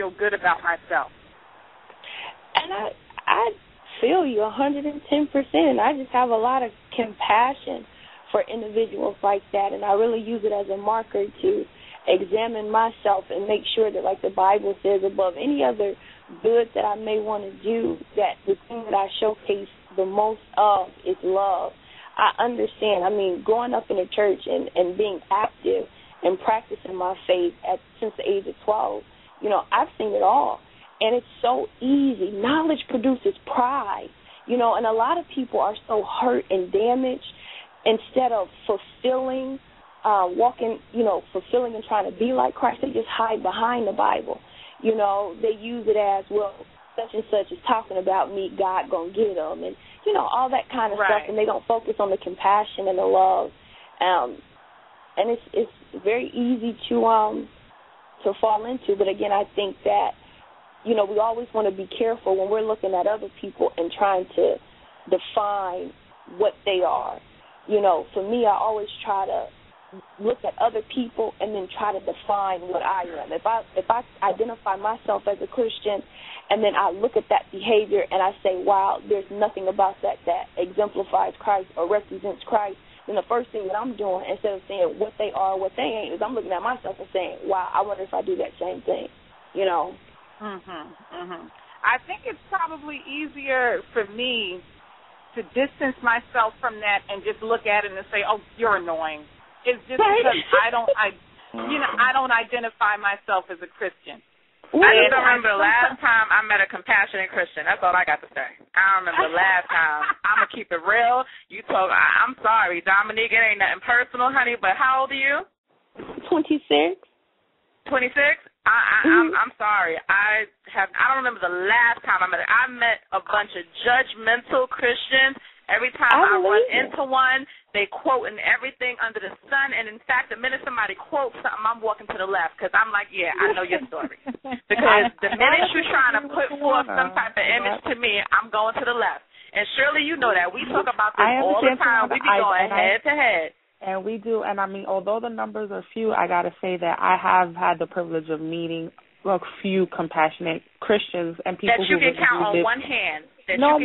feel good about myself. And I feel you 110%. I just have a lot of compassion for individuals like that, and I really use it as a marker to examine myself and make sure that, like the Bible says, above any other good that I may want to do, that the thing that I showcase the most of is love. I understand. I mean, growing up in a church and being active and practicing my faith since the age of 12, I've seen it all. And it's so easy. Knowledge produces pride, and a lot of people are so hurt and damaged. Instead of fulfilling fulfilling and trying to be like Christ, they just hide behind the Bible. They use it as, well, such and such is talking about me, God gonna get them, and all that kind of stuff, and they don't focus on the compassion and the love. And it's very easy to fall into. But again, I think that we always want to be careful when we're looking at other people and trying to define what they are. For me, I always try to look at other people and then try to define what I am. If I identify myself as a Christian and then I look at that behavior and I say, wow, there's nothing about that exemplifies Christ or represents Christ, then the first thing that I'm doing, instead of saying what they are or what they ain't, is I'm looking at myself and saying, wow, I wonder if I do that same thing, I think it's probably easier for me to distance myself from that and just look at it and say, oh, you're annoying. It's just because I don't identify myself as a Christian. I just remember the last time I met a compassionate Christian. That's all I got to say. I don't remember the last time. I'm going to keep it real. I'm sorry, Dominique, it ain't nothing personal, honey, but how old are you? 26. 26? I'm sorry. I don't remember the last time I met. I met a bunch of judgmental Christians. Every time I run into one, they quoting everything under the sun. And, in fact, the minute somebody quotes something, I'm walking to the left because I'm like, yeah, I know your story. Because the minute you're trying to put forth some type of image to me, I'm going to the left. And surely you know that. We talk about this all the time. We be going head to head. And we do, and I mean, although the numbers are few, I got to say that I have had the privilege of meeting a few compassionate Christians and people that you can count on one hand. More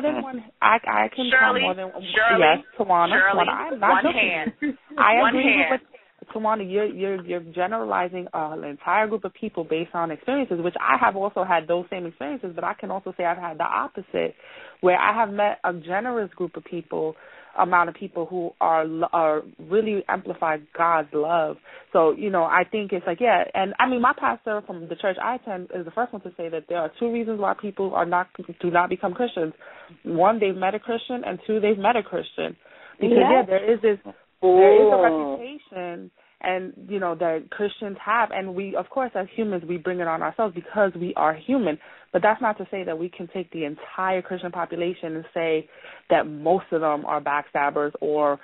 than one. I can count more than one. Yes, Tawana. I'm not one joking. hand. I agree with Tawana. You're generalizing an entire group of people based on experiences, which I have also had those same experiences, but I can also say I've had the opposite, where I have met a generous amount of people who are really amplify God's love. So, I think it's like, yeah, and I mean, my pastor from the church I attend is the first one to say that there are two reasons why people do not become Christians. One, they've met a Christian, and two, they've met a Christian. Because there is a reputation and that Christians have, and we, of course, as humans, we bring it on ourselves because we are human. But that's not to say that we can take the entire Christian population and say that most of them are backstabbers or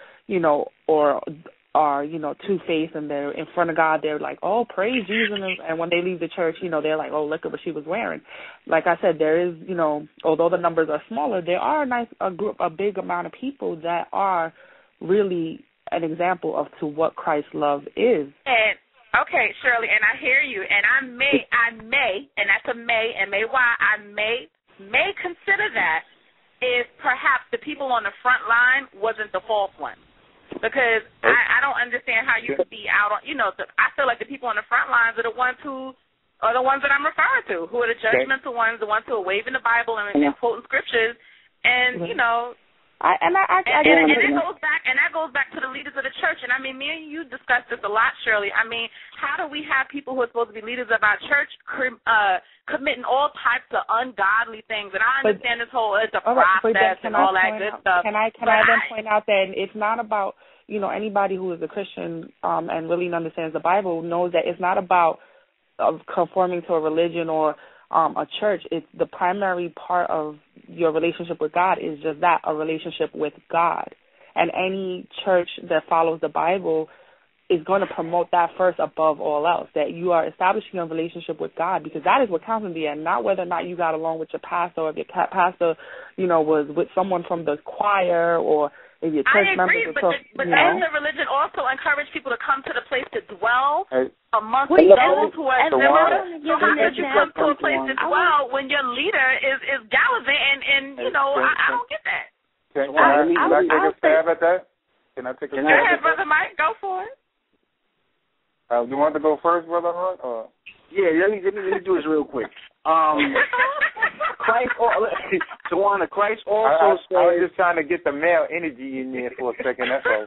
are two-faced, and they're in front of God. They're like, oh, praise Jesus, and when they leave the church, they're like, oh, look at what she was wearing. Like I said, there is, although the numbers are smaller, there are a big amount of people that are really an example of to what Christ's love is. And okay, Shirley, and I hear you, and I may, and that's a may, and I may consider that if perhaps the people on the front line wasn't the false one. Because I don't understand how you could be out on, I feel like the people on the front lines are the ones that I'm referring to, who are the judgmental ones, the ones who are waving the Bible and quoting scriptures, and, that goes back to the leaders of the church. And I mean, me and you discussed this a lot, Shirley. I mean, how do we have people who are supposed to be leaders of our church committing all types of ungodly things? And I understand it's a process and all that good stuff. Can I then point out that it's not about anybody who is a Christian and really understands the Bible knows that it's not about conforming to a religion or a church. It's the primary part of your relationship with God is just that, a relationship with God. And any church that follows the Bible is going to promote that first above all else, that you are establishing a relationship with God, because that is what counts in the end, not whether or not you got along with your pastor, or if your pastor, was with someone from the choir, or if your church members I agree, but doesn't the religion also encourage people to come to the place to dwell amongst those who are similar? So how could you come to a place to dwell when your leader is gallivanting and I don't get that. Can I take a stab at that? Can I take a stab? Go ahead, Brother Mike. Go for it. Do you want to go first, Brother Hunt? Or? Yeah, let me do this real quick. Christ also says... I was just trying to get the male energy in there for a second, that's all.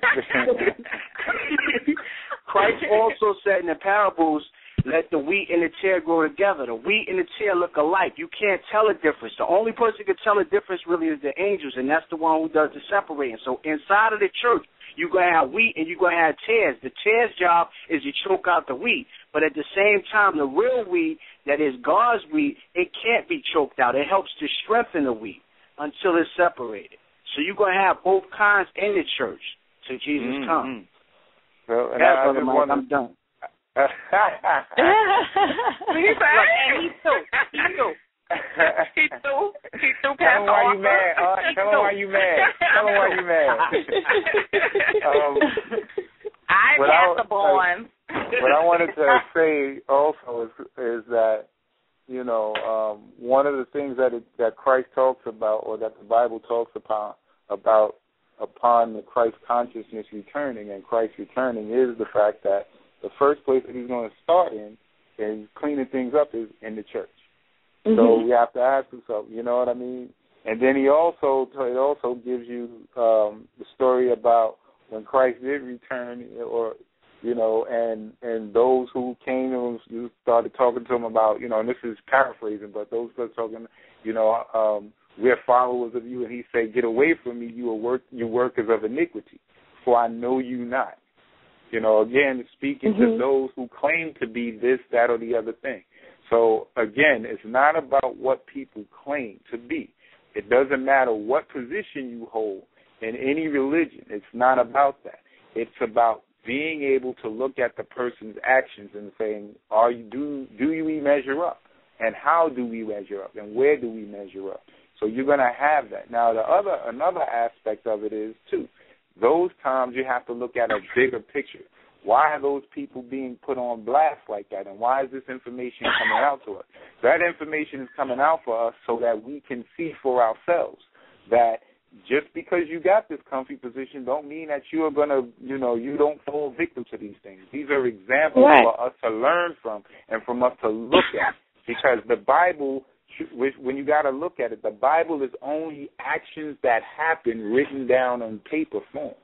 Christ also said in the parables, let the wheat and the tear grow together. The wheat and the tear look alike. You can't tell a difference. The only person who can tell a difference really is the angels, and that's the one who does the separating. So inside of the church, you're going to have wheat and you're going to have tares. The tares' job is to choke out the wheat. But at the same time, the real wheat, that is God's wheat, it can't be choked out. It helps to strengthen the wheat until it's separated. So you're going to have both kinds in the church till Jesus comes. Well, and I'm done. He threw Tell him why you mad. Tell him why you mad. I passed the ball on. What I wanted to say also is that, one of the things that Christ talks about, or that the Bible talks about upon the Christ consciousness returning and Christ returning, is the fact that the first place that he's going to start in and cleaning things up is in the church. So we have to ask ourselves, you know what I mean? And then it also gives you the story about when Christ did return, or and those who came and you started talking to him about, and this is paraphrasing, but those who are talking, we're followers of you, and he said, get away from me, you workers of iniquity, for I know you not. Again, speaking to those who claim to be this, that, or the other thing. So, again, it's not about what people claim to be. It doesn't matter what position you hold in any religion. It's not about that. It's about being able to look at the person's actions and saying, do we measure up? And how do we measure up? And where do we measure up? So you're going to have that. Now, another aspect of it is, too, those times you have to look at a bigger picture. Why are those people being put on blast like that? And why is this information coming out to us? That information is coming out for us so that we can see for ourselves that just because you got this comfy position don't mean that you are going to, you don't fall victim to these things. These are examples for us to learn from and from us to look at. Because the Bible, when you got to look at it, the Bible is only actions that happen written down on paper form.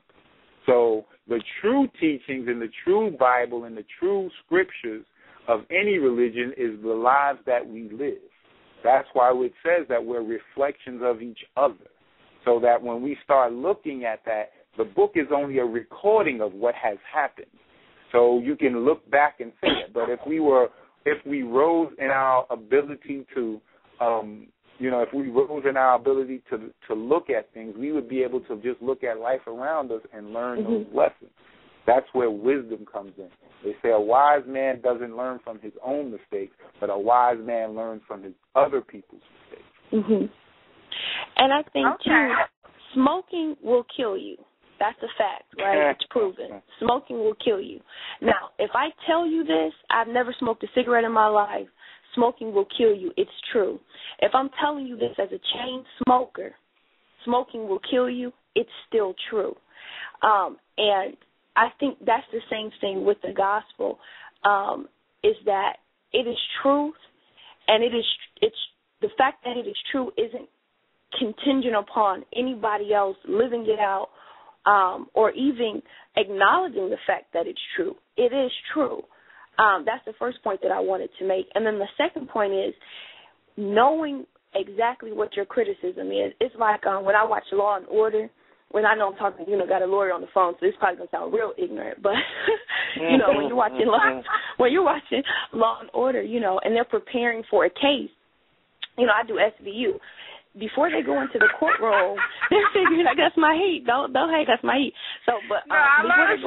So the true teachings in the true Bible and the true scriptures of any religion is the lives that we live. That's why it says that we're reflections of each other. So that when we start looking at that, the book is only a recording of what has happened. So you can look back and say it. But if we rose in our ability to to look at things, we would be able to just look at life around us and learn those lessons. That's where wisdom comes in. They say a wise man doesn't learn from his own mistakes, but a wise man learns from his other people's mistakes. And I think, too, smoking will kill you. That's a fact, right? It's proven. Smoking will kill you. Now, if I tell you this, I've never smoked a cigarette in my life, smoking will kill you. It's true. If I'm telling you this as a chain smoker, smoking will kill you, it's still true. And I think that's the same thing with the gospel, is that it is truth, and it's the fact that it is true isn't contingent upon anybody else living it out or even acknowledging the fact that it's true. It is true. That's the first point that I wanted to make. And then the second point is knowing exactly what your criticism is. It's like when I watch Law and Order, when I know I'm talking, got a lawyer on the phone, so this probably going to sound real ignorant, but, when you're watching Law and Order, and they're preparing for a case, I do SVU. Before they go into the courtroom, they're figuring, that's my heat. Don't hate, that's my heat. So, but no, I love the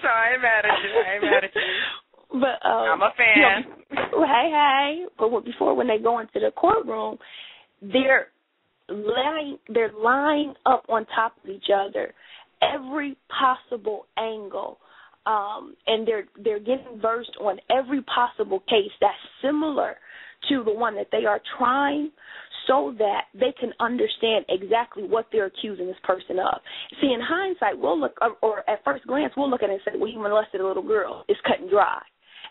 show. I ain't mad at you. But I'm a fan. Hey. But when they go into the courtroom, they're lying up on top of each other, every possible angle, and they're getting versed on every possible case that's similar to the one that they are trying, so that they can understand exactly what they're accusing this person of. See, in hindsight, we'll look, or at first glance, we'll look at it and say, well, he molested a little girl. It's cut and dry.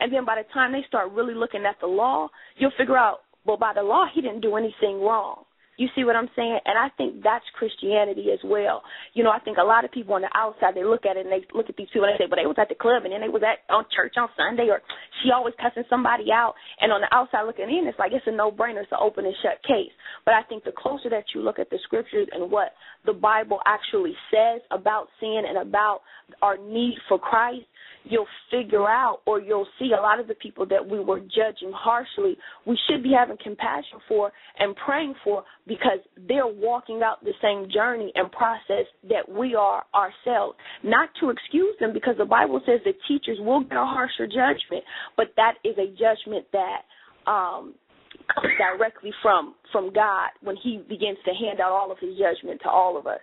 And then by the time they start really looking at the law, you'll figure out, well, by the law, he didn't do anything wrong. You see what I'm saying? And I think that's Christianity as well. You know, I think a lot of people on the outside, they look at it and they look at these people and they say, well, they was at the club and then they was on church on Sunday, or she always cussing somebody out. And on the outside looking in, it's like it's a no-brainer. It's an open and shut case. But I think the closer that you look at the scriptures and what the Bible actually says about sin and about our need for Christ, you'll figure out, or you'll see a lot of the people that we were judging harshly, we should be having compassion for and praying for, because they're walking out the same journey and process that we are ourselves. Not to excuse them, because the Bible says that teachers will get a harsher judgment, but that is a judgment that comes directly from God when he begins to hand out all of his judgment to all of us,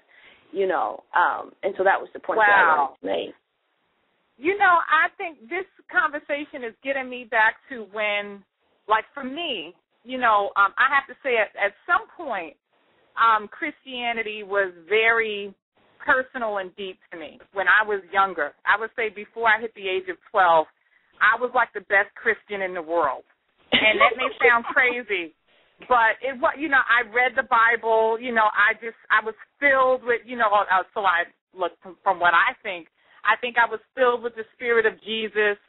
you know. And so that was the point that I wanted to make. You know, I think this conversation is getting me back to when, like for me, you know, I have to say at some point, Christianity was very personal and deep to me when I was younger. I would say before I hit the age of 12, I was like the best Christian in the world. And that may sound crazy, but it was, you know, I read the Bible, you know, I was filled with, you know, so I look from what I think I was filled with the Spirit of Jesus.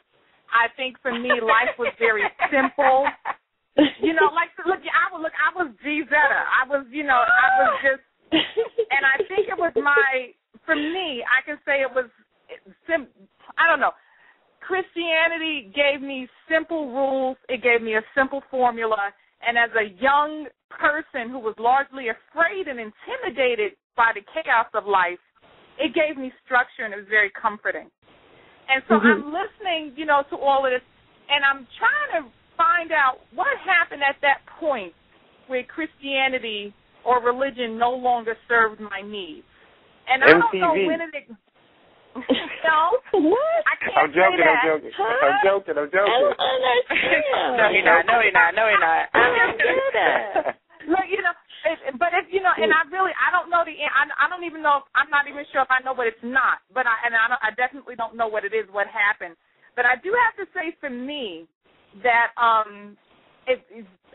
I think for me, life was very simple. You know, like, I was G-Zetta. I was just, and I think it was for me, I can say it was, I don't know. Christianity gave me simple rules. It gave me a simple formula. And as a young person who was largely afraid and intimidated by the chaos of life, it gave me structure, and it was very comforting. And so I'm listening, you know, to all of this, and I'm trying to find out what happened at that point where Christianity or religion no longer served my needs. And I don't know when it... No, what? I can't I'm joking, say that. I'm joking. No, you're not. I'm just kidding. Look, you know, but if you know, and I don't know I don't even know. I'm not even sure if I know what it's not. But I definitely don't know what it is. What happened? But I do have to say, for me, that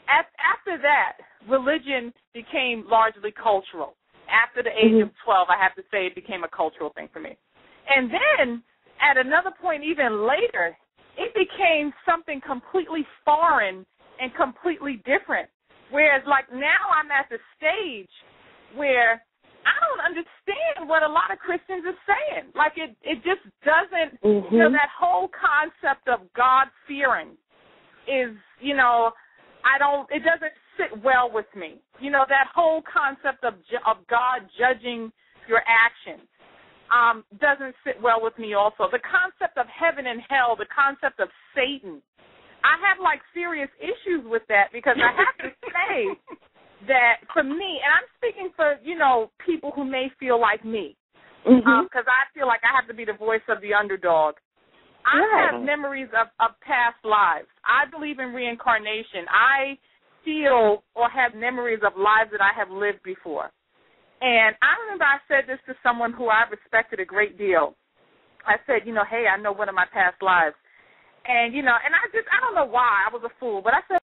after that, religion became largely cultural. After the age of 12, I have to say it became a cultural thing for me. And then at another point, even later, it became something completely foreign and completely different. Whereas, like, now I'm at the stage where I don't understand what a lot of Christians are saying. Like, it just doesn't, you know, that whole concept of God-fearing is, you know, it doesn't sit well with me. You know, that whole concept of God judging your actions doesn't sit well with me also. The concept of heaven and hell, the concept of Satan, I have, like, serious issues with that, because I have to say that for me, and I'm speaking for, you know, people who may feel like me, because I feel like I have to be the voice of the underdog. I have memories of past lives. I believe in reincarnation. I feel or have memories of lives that I have lived before. And I remember I said this to someone who I respected a great deal. I said, you know, hey, I know one of my past lives. And, you know, and I don't know why, I was a fool, but I said,